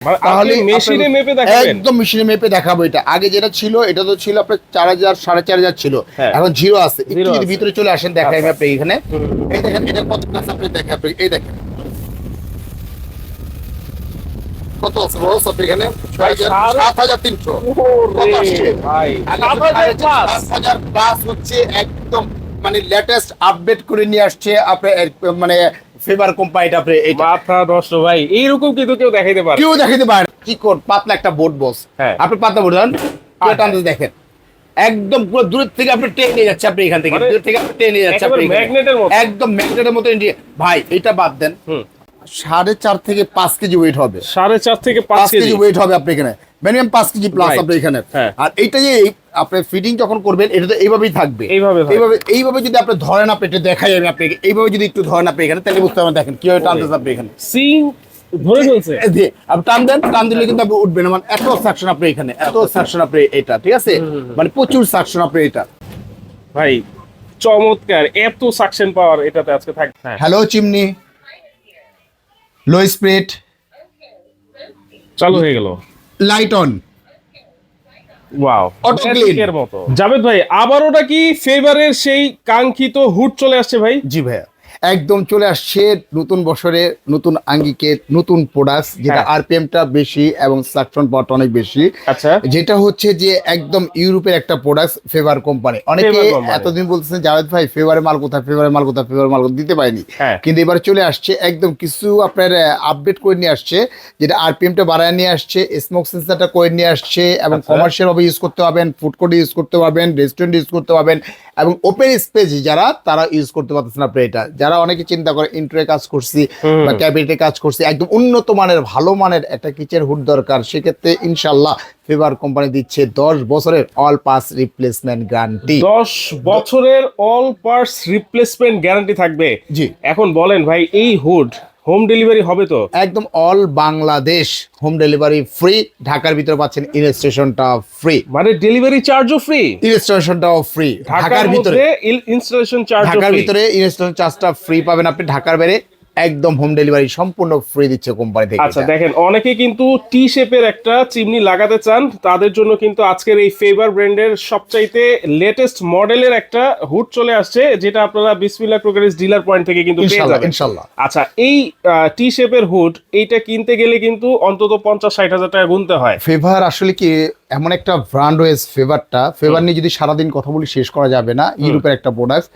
তাহলে মেশিনে মেপে দেখাবেন? একদম মেশিনে মেপে দেখাবো। এটা আগে যেটা ছিল এটা তো ছিল আপনার 4000 4500 ছিল, এখন জিরো আছে। একটু যদি ভিতরে চলে আসেন দেখাই আমি আপনি এখানে, এই দেখেন এটা কত ক্লাস আপনি দেখেন, আপনি এই দেখেন কত আছে বস আপনি এখানে 7300 ভাই 7000 প্লাস হচ্ছে একদম মানে লেটেস্ট আপডেট করে নিয়ে আসছে আপনার মানে ফেভার কোম্পানিটা আপনি এটা মাথা নষ্ট ভাই, এইরকম কিন্তু কেউ দেখাইতে পারে? কেউ দেখাতে পারে কি কোন পাতলা একটা বোর্ড বস। আপনি পাতলা বোর্ড দেন টানতে দেখেন একদম পুরো দূর থেকে আপনি টেনে নিয়ে যাচ্ছে, আপনি এখান থেকে দূর থেকে আপনি টেনে নিয়ে যাচ্ছে আপনি ম্যাগনেটের মতো, একদম ম্যাগনেটের মতো ভাই। এটা বাদ দেন 4.5 থেকে 5 কেজি ওয়েট হবে, 4.5 থেকে 5 কেজি ওয়েট হবে আপনি এখানে মিনিমাম 5 কেজি প্লাস আপনি এখানে। আর এইটা যে আপনি ফিটিং যখন করবেন এটা তো এইভাবেই থাকবে, এইভাবে যদি আপনি ধরেন, আপনি এটা দেখাই আমি আপনাকে এইভাবে যদি একটু ধরেন আপনি এখানে, তাহলে বুঝতে পারবেন দেখেন কিভাবে টানতেছে আপনি এখানে সিং ধরে ফেলছে। আপনি টান দেন, টান দিলে কিন্তু আপনি উঠবেন, মানে এত সাকশন আপনি এখানে, এত সাকশন আপনি এটা, ঠিক আছে মানে প্রচুর সাকশন আপনি এটা ভাই। চমৎকার, এত সাকশন পাওয়ার এটাতে আজকে থাকবে। হ্যালো চিমনি, লো স্পিড, চালু হয়ে গেল, light on, wow auto clean. মতো। জাভেদ ভাই আবার ওটা কি ফেভারের সেই কাঙ্ক্ষিত হুড চলে আসছে ভাই? জি ভাইয়া, একদম চলে আসছে নতুন বছরে নতুন আঙ্গিকে নতুন প্রোডাক্ট, যেটা আরপিএমটা বেশি এবং সাকশন পাওয়ারটা অনেক বেশি। আচ্ছা, যেটা হচ্ছে যে একদম ইউরোপের একটা প্রোডাক্ট ফেভার কোম্পানি। অনেকে এতদিন বলতেছেন জাভেদ ভাই ফেভারের মাল কোথায়, ফেভারের মাল কোথায়, ফেভারের মাল দিতে পারেনি, কিন্তু এবারে চলে আসছে একদম কিছু আপনার আপডেট করে নিয়ে আসছে, যেটা আরপিএমটা বাড়ায় নিয়ে আসছে, স্মোক সেন্সারটা করে নিয়ে আসছে, এবং কমার্শিয়াল ভাবে ইউজ করতে পারবেন, ফুড কোর্টে ইউজ করতে পারবেন, রেস্টুরেন্ট ইউজ করতে পারবেন, এবং ওপেন স্পেস যারা তারা ইউজ করতে পারতেছেন আপনি এটা। যারা অনেকে চিন্তা করে ইন্ট্রোয়ে কাজ করছি বা ক্যাবিনেটে কাজ করছি, একদম উন্নত মানের ভালো মানের একটা কিচেন হুড দরকার, সেক্ষেত্রে ইনশাল্লাহ ফেভার কোম্পানি দিচ্ছে 10 বছরের অল পার্টস রিপ্লেসমেন্ট গ্যারান্টি। 10 বছরের অল পার্টস রিপ্লেসমেন্ট গ্যারান্টি থাকবে। জি, এখন বলেন ভাই এই হুড হোম ডেলিভারি হবে তো? একদম all Bangladesh home delivery free, ঢাকার ভিতরে পাচ্ছেন ইনস্টলেশনটা ফ্রি, মানে ডেলিভারি চার্জও ফ্রি, ইনস্টলেশনটাও ফ্রি। ঢাকার ভিতরে ইনস্টলেশন চার্জ, ঢাকার ভিতরে ইনস্টলেশন চার্জটা ফ্রি পাবেন আপনি, ঢাকার বাইরে একদম হোম ডেলিভারি সম্পূর্ণ ফ্রি দিচ্ছে কোম্পানি থেকে। আচ্ছা দেখেন, অনেকে কিন্তু টি শেপের একটা চিমনি লাগাতে চান, তাদের জন্য কিন্তু আজকের এই ফেভার ব্র্যান্ডের সবচাইতে লেটেস্ট মডেলের একটা হুড চলে আসছে, যেটা আপনারা বিসমিল্লাহ ক্রোকারিজ ডিলার পয়েন্ট থেকে কিন্তু পেয়ে যাবেন ইনশাআল্লাহ। আচ্ছা, এই টি শেপের হুড এইটা কিনতে গেলে কিন্তু অন্তত 50-60 হাজার টাকা গুনতে হয়। ফেভার আসলে কি এমন একটা ব্র্যান্ড হয়েছে, ফেভার নিয়ে যদি সারাদিন কথা বলি শেষ করা যাবে না। ইউরোপের একটা প্রোডাক্ট,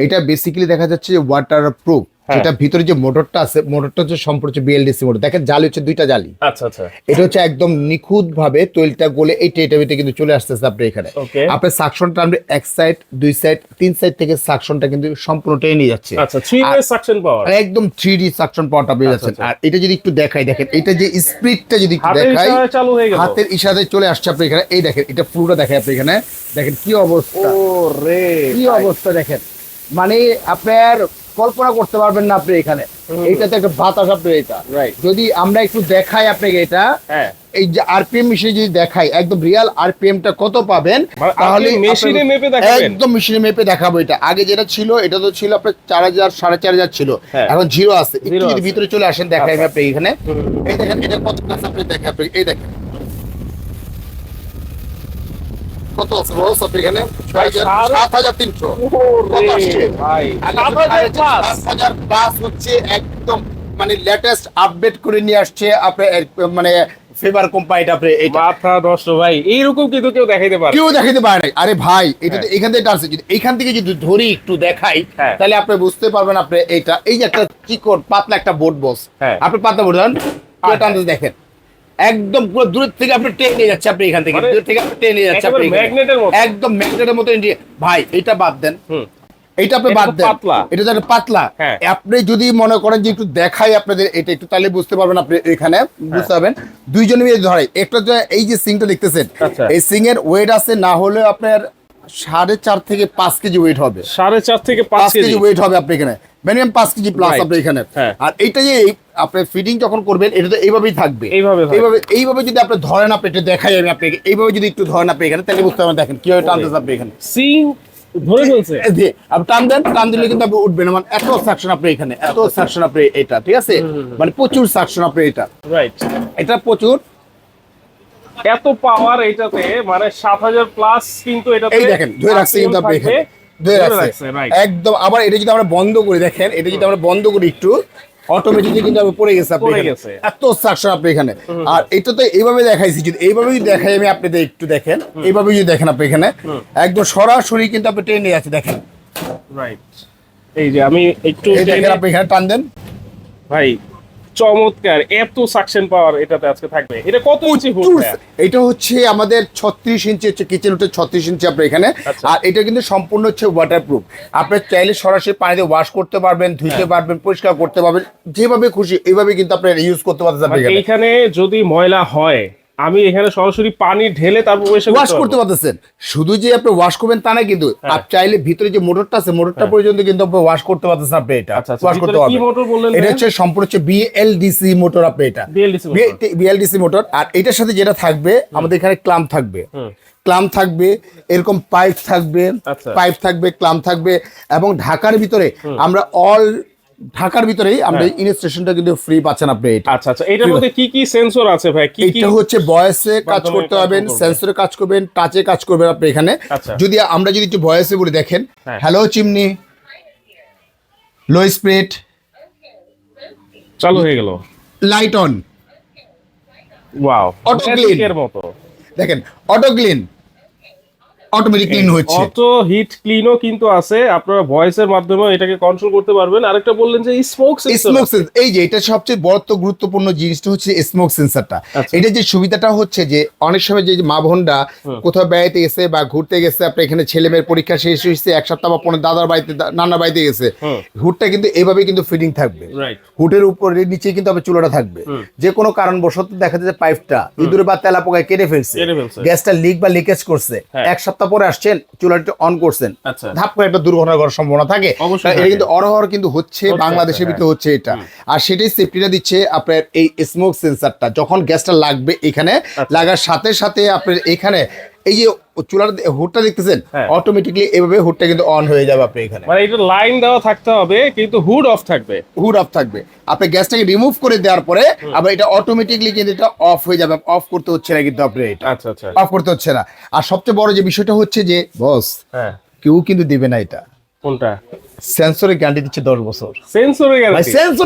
এটা বেসিক্যালি দেখা যাচ্ছে যে ওয়াটার প্রুফ, যেটা ভিতরে যে মোটরটা আছে, মোটরটা হচ্ছে সম্পূর্ণ বিএলডিসি মোটর। দেখেন জালি হচ্ছে দুইটা জালি। আচ্ছা আচ্ছা, এটা হচ্ছে একদম নিখুঁত ভাবে তৈলটা গলে এই টেটাবিতে কিন্তু চলে আসতেছে আপনি এখানে। আপনার সাকশনটা আমরা এক সাইড, দুই সাইড, তিন সাইড থেকে সাকশনটা কিন্তু সম্পূর্ণ টেনে নিয়ে যাচ্ছে। আচ্ছা, 3 ওয়ে সাকশন পাওয়ার, একদম 3D সাকশন পাওয়ারটা পেয়ে যাচ্ছেন। আর এটা যদি একটু দেখাই, দেখেন এটা যে স্পিডটা যদি একটু দেখাই, চালু হয়ে গেল, হাতের ইশারায় চলে আসছে আপনি এখানে। এই দেখেন এটা পুরোটা দেখাই আপনি এখানে, দেখেন কি অবস্থা, ওরে কি অবস্থা দেখেন, মানে আপনার কল্পনা করতে পারবেন না আপনি এখানে। এইটাতে একটা বাতাস আপনি, এটা যদি আমরা একটু দেখাই আপনাকে, এটা এই যে আরপিএম মেশিনে যদি দেখাই একদম রিয়াল আরপিএমটা কত পাবেন, তাহলে মেশিনে মেপে দেখাবেন? একদম মেশিনে মেপে দেখাবো। এটা আগে যেটা ছিল এটা তো ছিল আপনার 4000 4500 ছিল, এখন জিরো আছে। একটু যদি ভিতরে চলে আসেন দেখাই আমি আপনি এখানে, এই দেখেন এটা কত ক্লাস আপনি দেখেন, আপনি এই দেখেন কত আছে বস আপনি এখানে 7300 ভাই 7000 প্লাস হচ্ছে একদম মানে লেটেস্ট আপডেট করে নিয়ে আসছে আপনার মানে ফেভার কোম্পানিটা আপনি এটা। মাথা নষ্ট ভাই, এইরকম কিন্তু কেউ দেখাইতে পারে? কেউ দেখাতে পারে না। আরে ভাই এটা তো এখান থেকে টানছে, যদি এইখান থেকে যদি ধরি একটু দেখাই তাহলে আপনি বুঝতে পারবেন। আপনি এইটা এই যে একটা চিকন পাতলা একটা বোর্ড বস, আপনি পাতলা বোর্ড দেন টানতে দেখেন একদম পুরো দূর থেকে আপনি টেনে নিয়ে যাচ্ছে, আপনি এখান থেকে দূর থেকে আপনি টেনে নিয়ে যাচ্ছে আপনি ম্যাগনেটের মতো, একদম ম্যাগনেটের মতো। ভাই এটা বাদ দেন, এটা আপনি বাদ দেন, এটা তো পাতলা। আপনি যদি মনে করেন যে একটু দেখাই আপনাদের এটা একটু, তাহলে বুঝতে পারবেন আপনি এখানে, বুঝতে পারবেন। দুইজনে মিলে ধরে একটা, এই যে সিংটা দেখতেছেন, এই সিং এর ওয়েট আছে না হলে আপনার 4.5 থেকে 5 কেজি ওয়েট হবে, 4.5 থেকে 5 কেজি ওয়েট হবে আপনি এখানে, মিনিমাম 5 কেজি প্লাস আপনি এখানে। আর এইটা যে আপনি ফিটিং যখন করবেন এটা তো এইভাবেই থাকবে, এইভাবে যদি আপনি ধরেন, আপনি এটা দেখাই আমি আপনাকে এইভাবে যদি একটু ধরেন আপনি এখানে, তাহলে বুঝতে পারবেন দেখেন কিভাবে টানতেছে আপনি এখানে। সিং ধরে ফেলছে। জি, আপনি টান দিলে কিন্তু আপনি উঠবেন, মানে এত সাকশন আপনি এখানে, এত সাকশন আপনি এটা, ঠিক আছে, মানে প্রচুর সাকশন আপনি এটা, রাইট, এটা প্রচুর। এত পাওয়ার এটাতে, মানে 7000 প্লাস কিন্তু এটাতে। এই দেখেন ধরে রাখছে কিন্তু আপনি এখানে, ধরে রাখছে একদম। আবার এটা যদি আমরা বন্ধ করি, দেখেন এটা যদি আমরা বন্ধ করি একটু, অটোমেটিকলি কিন্তু আপনি পড়ে গেছে আপনি এখানে, এত সাকশন আপনি এখানে। আর এটা তো এইভাবে দেখাইছি, যদি এইভাবে যদি দেখাই আমি আপনাদের, একটু দেখেন এইভাবে যদি দেখেন আপনি এখানে একদম সরাসরি কিন্তু আপনি ট্রেনে যাচ্ছে, দেখেন। রাইট, এই যে আমি একটু দেখেন আপনি এখানে টান দেন ভাই, চমৎকার, এত সাকশন পাওয়ার এটাতে আজকে থাকবে। এটা কত ইঞ্চি হুড? এটা হচ্ছে আমাদের 36 ইঞ্চি হচ্ছে কিচেন হুডের 36 ইঞ্চি আপনার এখানে। আর এটা কিন্তু সম্পূর্ণ হচ্ছে ওয়াটারপ্রুফ, আপনি চাইলে সরাসরি পানিতে ওয়াশ করতে পারবেন, ধুইতে পারবেন, পরিষ্কার করতে পারবেন, যেভাবে খুশি এইভাবে কিন্তু আপনি ইউজ করতে পারতেন। এখানে যদি ময়লা হয়, আমি এখানে সরাসরি পানি ঢেলে তারপর ওয়াশ করতে পারতেছেন। শুধু যে আপনি ওয়াশ করবেন তা না, কিন্তু আপনি চাইলে ভিতরে যে মোটরটা আছে, মোটরটা পর্যন্ত কিন্তু আপনি ওয়াশ করতে পারতেছেন। আপনি এটা ওয়াশ করতে পারবেন। কি মোটর বললেন? এটা হচ্ছে সম্পূর্ণ হচ্ছে বিএলডিসি মোটর। আপনি এটা বিএলডিসি মোটর। আর এটার সাথে যেটা থাকবে, আমাদের এখানে ক্লাম্প থাকবে, ক্লাম্প থাকবে, এরকম পাইপ থাকবে, ক্লাম্প থাকবে। এবং ঢাকার ভিতরে আমরা ঢাকার ভিতরেই আমরা ইনস্টলেশনটা কিন্তু ফ্রি পাচ্ছেন আপনি। আচ্ছা আচ্ছা, এটার মধ্যে কি কি সেন্সর আছে ভাই? কি এটা হচ্ছে ভয়েসে কাজ করতে পারবেন, সেন্সরে কাজ করবেন, টাচে কাজ করবেন আপনি এখানে। যদি আমরা যদি একটু ভয়েসে বলি, দেখেন, হ্যালো চিমনি, লো স্পিড, চালু হয়ে গেল, light on, wow, auto clean এর মতো, দেখেন, অটো ক্লিন, অটোমেটিক ক্লিন হচ্ছে। অটো হিট ক্লিনও কিন্তু আছে, আপনারা ভয়েসের মাধ্যমে এটাকে কন্ট্রোল করতে পারবেন। আরেকটা বললেন যে স্মোক সেন্সর। এই যে এটা সবচেয়ে বড় গুরুত্বপূর্ণ জিনিসটা হচ্ছে স্মোক সেন্সরটা। এটা যে সুবিধাটা হচ্ছে যে অনেক সময় যে মা বোনরা কোথাও বেড়াইতে গেছে বা ঘুরতে গেছে, আপনি এখানে ছেলে মেয়ের পরীক্ষা শেষ হয়েছে, এক সপ্তাহ বা 15 দাদার বাড়িতে, নানার বাড়িতে গেছে, হুডটা কিন্তু এইভাবে কিন্তু ফিটিং থাকবে। হুডের উপরে নিচে কিন্তু আপনার চুলাটা থাকবে। যে কোনো কারণবশত দেখা যায় পাইপটা ইঁদুরে বা তেলা পোকায় কেটে ফেলছে, গ্যাসটা লিক বা লিকেজ করছে, এক সপ্তাহ পরে আসছেন, চুলাটা অন করছেন, ধাপ করে একটা দুর্ঘটনা ঘটার সম্ভাবনা থাকে। এটা কিন্তু অরহর কিন্তু হচ্ছে বাংলাদেশের ভিতরে হচ্ছে এটা। আর সেটাই সেফটিটা দিচ্ছে আপনার এই স্মোক সেন্সরটা। যখন গ্যাসটা লাগবে এখানে লাগার সাথে সাথে আপনার এখানে এই যে চুলার হুডটা দেখতেছেন, অটোমেটিকলি এভাবে হুডটা কিন্তু অন হয়ে যাবে আপনি এখানে। মানে এটা লাইন দেওয়া থাকতে হবে, কিন্তু হুড অফ থাকবে, হুড অফ থাকবে। আপনি গ্যাসটাকে রিমুভ করে দেওয়ার পরে আবার এটা অটোমেটিকলি কিন্তু এটা অফ হয়ে যাবে, অফ করতে হচ্ছে না কিন্তু আপনি এটা। আচ্ছা আচ্ছা, অফ করতে হচ্ছে না। আর সবচেয়ে বড় যে বিষয়টা হচ্ছে যে বস, কেউ কিন্তু দিবে না এটা। কোনটা? সেন্সরের গ্যারান্টি দিচ্ছে 10 বছর। সেন্সরের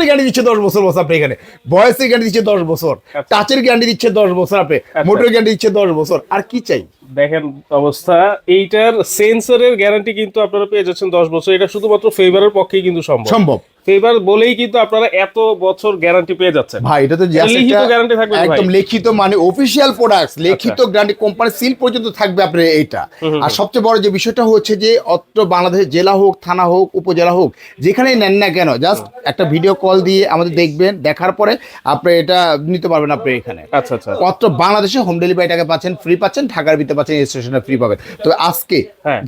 গ্যারান্টি দিচ্ছে 10 বছর বস আপনি এখানে। ভয়েসের গ্যারান্টি দিচ্ছে 10 বছর, টাচের গ্যারান্টি দিচ্ছে 10 বছর, আপনি মোটরের গ্যারান্টি দিচ্ছে 10 বছর। আর কি চাই? দেখেন অবস্থা, এইটার সেন্সরের গ্যারান্টি কিন্তু আপনারা পেয়ে যাচ্ছেন 10 বছর। এটা শুধুমাত্র ফেভারের পক্ষেই কিন্তু সম্ভব। ফেভার বলেই কিন্তু আপনারা এত বছর গ্যারান্টি পেয়ে যাচ্ছেন ভাই। এটা তো লিখিত গ্যারান্টি থাকবে, একদম লিখিত, মানে অফিশিয়াল প্রোডাক্টস, লিখিত গ্যারান্টি, কোম্পানি সিল পর্যন্ত থাকবে আপনার এইটা। আর সবচেয়ে বড় যে বিষয়টা হচ্ছে যে অত বাংলাদেশের জেলা হোক, থানা হোক, উপজেলা হোক, যেখানেই নেন না কেন, জাস্ট একটা ভিডিও কল দিয়ে আমাদের দেখবেন, দেখার পরে আপনি এটা নিতে পারবেন আপনি এখানে। আচ্ছা আচ্ছা, অত বাংলাদেশে হোম ডেলিভারিটাকে পাচ্ছেন, ফ্রি পাচ্ছেন, ঢাকার ভিতরে পাচ্ছেন, স্টেশনে ফ্রি পাবেন। তবে আজকে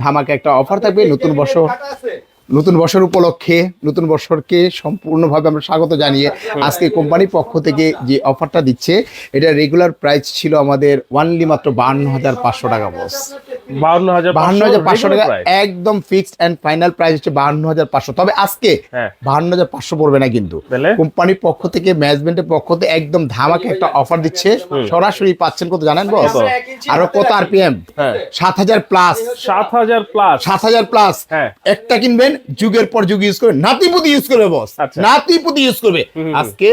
ধামাকা একটা অফার থাকবে নতুন বছর উপলক্ষে। নতুন বছরকে সম্পূর্ণভাবে আমরা স্বাগত জানিয়ে আজকে কোম্পানির পক্ষ থেকে যে অফারটা দিচ্ছে, এটা রেগুলার প্রাইস ছিল আমাদের অনলি মাত্র 52,500 টাকা বস। 52,500 টাকা একদম ফিক্সড এন্ড ফাইনাল প্রাইস হচ্ছে 52,500। তবে আজকে 52,500 পড়বে না, কিন্তু কোম্পানির পক্ষ থেকে, ম্যানেজমেন্টের পক্ষ থেকে একদম ধামাকে একটা অফার দিচ্ছে। সরাসরি পাচ্ছেন কত জানেন বস? আরো কত আরপিএম? 7,000 প্লাস। 7,000 প্লাস। একটা কিনবেন, যুগের পর যুগ ইউজ করবে, নাতিপুতি ইউজ করবে বস, নাতিপুতি ইউজ করবে। আজকে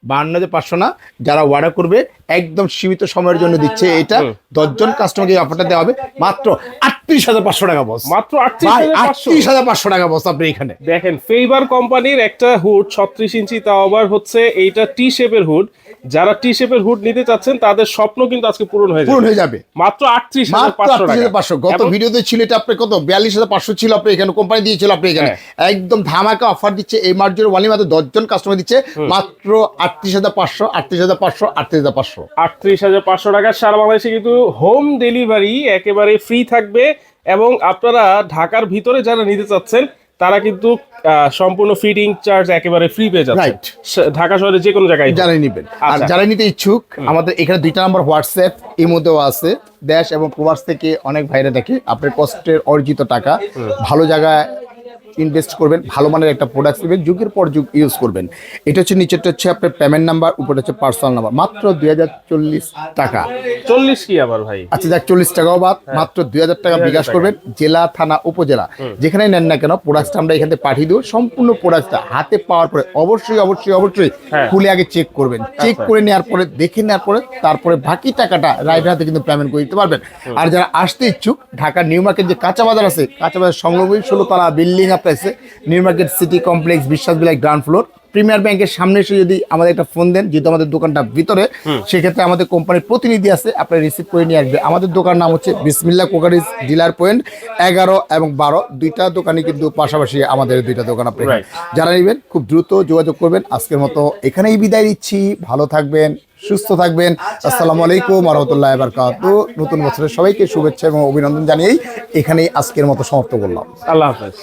52,500 না, যারা অর্ডার করবে একদম সীমিত সময়ের জন্য দিচ্ছে এটা। 10 জন কাস্টমারকে অফারটা দেওয়া হবে মাত্র 38,500 টাকা বস। মাত্র 38,500 টাকা বস আপনি এখানে দেখেন। ফেভার কোম্পানির একটা হুড 36 ইঞ্চি, তাও আবার হচ্ছে এইটা টি শেপের হুড। যারা টি শেপের হুড নিতে চাচ্ছেন তাদের স্বপ্ন কিন্তু আজকে পূরণ হয়ে যাবে মাত্র 38,500 গত ভিডিওতে ছিল এটা আপনি কত 42,500 ছিল আপনি এখানে, কোম্পানি দিয়েছিল আপনি এখানে। একদম ধামাকা অফার দিচ্ছে এই মার্জের ওয়ালি, মাত্র 10 জন কাস্টমার দিচ্ছে মাত্র 38,500 38,500 টাকা। সারা বাংলাদেশে কিন্তু হোম ডেলিভারি একেবারে ফ্রি থাকবে। এবং আপনারা ঢাকার ভিতরে যারা নিতে চাচ্ছেন তারা কিন্তু সম্পূর্ণ ফিটিং চার্জ একেবারে ফ্রি পেয়ে যাচ্ছে Right. ঢাকা শহরে যে কোনো জায়গায়। যারা নিবেন আর আচ্ছা। যারা নিতে ইচ্ছুক আমাদের এখানে 2টা নাম্বার হোয়াটসঅ্যাপ এই মধ্যেও আছে। দেশ এবং প্রবাস থেকে অনেক ভাইরা দেখে আপনার কষ্টের অর্জিত টাকা ভালো জায়গায় ইনভেস্ট করবেন, ভালো মানের একটা প্রোডাক্ট নেবেন, যুগের পর যুগ ইউজ করবেন। এটা হচ্ছে নিচেরটা হচ্ছে আপনার পেমেন্ট নাম্বার, উপরে হচ্ছে পার্সোনাল নাম্বার, মাত্র 2040 টাকা। 40 কি আবার ভাই? আচ্ছা যাক 40 টাকাও বাদ, মাত্র 2000 টাকা বিকাশ করবেন। জেলা, থানা, উপজেলা যেখানেই নেন না কেন প্রোডাক্টটা আমরা এখান থেকে পাঠিয়ে দেবো। সম্পূর্ণ প্রোডাক্টটা হাতে পাওয়ার পরে অবশ্যই অবশ্যই অবশ্যই খুলে আগে চেক করবেন। চেক করে নেওয়ার পরে, দেখে নেওয়ার পরে তারপরে বাকি টাকাটা রাইট হাতে কিন্তু পেমেন্ট করে দিতে পারবেন। আর যারা আসতে ইচ্ছুক, ঢাকা নিউ মার্কেট যে কাঁচা বাজার আছে, কাঁচা বাজার সংলগ্ন 16 তলা বিল্ডিং আপনার আছে নিউ মার্কেট সিটি কমপ্লেক্স, বিশ্বাস বিলাস গ্রাউন্ড ফ্লোর, প্রিমিয়ার ব্যাংকের সামনে এসে যদি আমাদের একটা ফোন দেন, যেহেতু আমাদের দোকানটা ভিতরে, সেক্ষেত্রে আমাদের কোম্পানির প্রতিনিধি আছে, আপনার রিসিভ করে নিয়ে আসবে। আমাদের দোকান নাম হচ্ছে বিসমিল্লাহ কোকারিজ ডিলার পয়েন্ট। 11 এবং 12 দুইটা দোকানই কিন্তু পাশাপাশি আমাদের দুইটা দোকান। আপনি যারা নেবেন খুব দ্রুত যোগাযোগ করবেন। আজকের মতো এখানেই বিদায় নিচ্ছি। ভালো থাকবেন, সুস্থ থাকবেন। আসসালামু আলাইকুম ওয়া রাহমাতুল্লাহি ওয়া বারাকাতুহু। নতুন বছরের সবাইকে শুভেচ্ছা এবং অভিনন্দন জানিয়েই এখানেই আজকের মতো সমাপ্ত করলাম। আল্লাহ হাফেজ।